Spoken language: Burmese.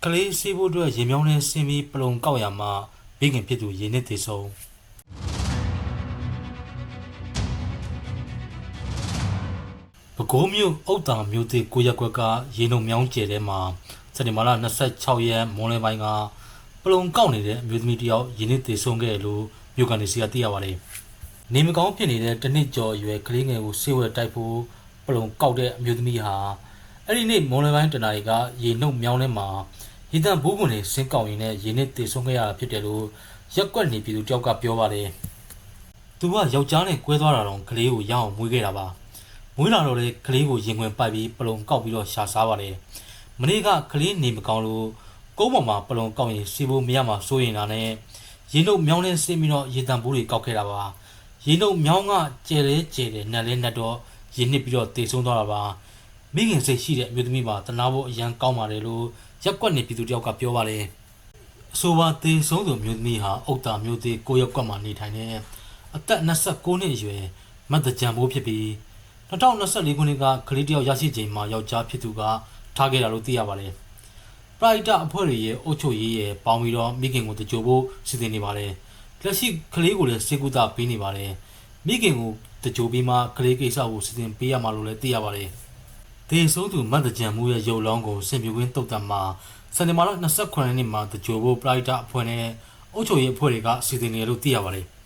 ကလေးစီးဖို့အတွက်ရေမြောင်းနဲ့ဆင်းပြီးပလုံကောက်ရမှာမိခင်ဖြစ်သူရေနစ်သေးဆုံးပဲခူးမြို့အုတ်တာမြို့သေးကိုရက်ကွက်ကရေနုံမြောင်းကျဲထဲမှာစက်တင်ဘာလ26ရက်မွန်းလယ်ပိုင်းကပလုံကောက်နေတဲ့အမျိုးသမီးတယောက်ရေနစ်သေးဆုံးခဲ့လို့မြို့ကန်နေစီကသိရပါတယ်။နေမကောင်းဖြစ်နေတဲ့တနစ်ကျော်အရွယ်ကလေးငယ်ကိုဆေးဝယ်တိုက်ဖို့ပလုံကောက်တဲ့အမျိုးသမီးဟာအဲ့ဒီနေ့မွန်းလယ်ပိုင်းတနာရီကရေနုံမြောင်းထဲမှာရေတံဘူးကွန်တွေဆင်းကောက်ရင်းနဲ့ရေနစ်သေးဆုံးခဲ့ရတာဖြစ်တယ်လို့ရက်ကွက်နေပြည်သူတယောက်ကပြောပါတယ်။သူကယောက်ျားနဲ့ကွဲသွားတာတော့ကလေးကိုရအောင်မွေးခဲ့တာပါ။မွေးလာတော့လေကလေးကိုရင်ခွင်ပိုက်ပြီးပလုံကောက်ပြီးတော့ရှာစားပါတယ်။မနေ့ကကလေးနေမကောင်းလို့ကုန်းပေါ်မှာပလုံကောက်ရင်စီဖို့မရမှာစိုးရင်လာနဲ့ရေနုံမြောင်းနဲ့ဆင်းပြီးတော့ရေတံဘူးတွေကောက်ခဲ့တာပါ။ရေနုံမြောင်းကကျဲတယ်နက်လဲနက်တော့ရေနစ်ပြီးတော့တေဆုံးသွားတာပါ။မိခင်စိတ်ရှိတဲ့အမျိုးသမီးပါတနာဖို့အရန်ကောင်းပါတယ်လို့ရက်ကွက်နေပြည်သူတယောက်ကပြောပါတယ်။အဆိုပါတေဆုံးသူမျိုးသမီးဟာအုတ်တာမျိုးသေးကိုရက်ကွက်မှာနေထိုင်နေအသက်29နှစ်အရွယ်မတ်တကြံမိုးဖြစ်ပြီး2024ခုနှစ်ကကလေးတယောက်ရရှိချိန်မှာယောက်ျားဖြစ်သူကထားခဲ့တာလို့သိရပါတယ်။ပရိုက်တာအဖွဲ့တွေရဲ့အုပ်ချုပ်ရေးရဲ့ပေါင်းပြီးတော့မိခင်ကိုတကြိုဖို့စီစဉ်နေပါတယ်။လက်ရှိကလေးကိုလည်းစေကူတာပေးနေပါတယ်။မိခင်ကိုတကြိုပြီးမှကလေးကိစ္စကိုစီစဉ်ပေးရမှာလို့လည်းသိရပါတယ်။ဒေဆုံးသူမတ်တကြံမိုးရဲ့ရုပ်လောင်းကိုစင်ပြဝင်းတုတ်တံမှာစက်တင်ဘာလ29ရက်နေ့မှာတကြိုဖို့ပရိုက်တာအဖွဲ့နဲ့အုပ်ချုပ်ရေးအဖွဲ့တွေကစီစဉ်နေလို့သိရပါတယ်။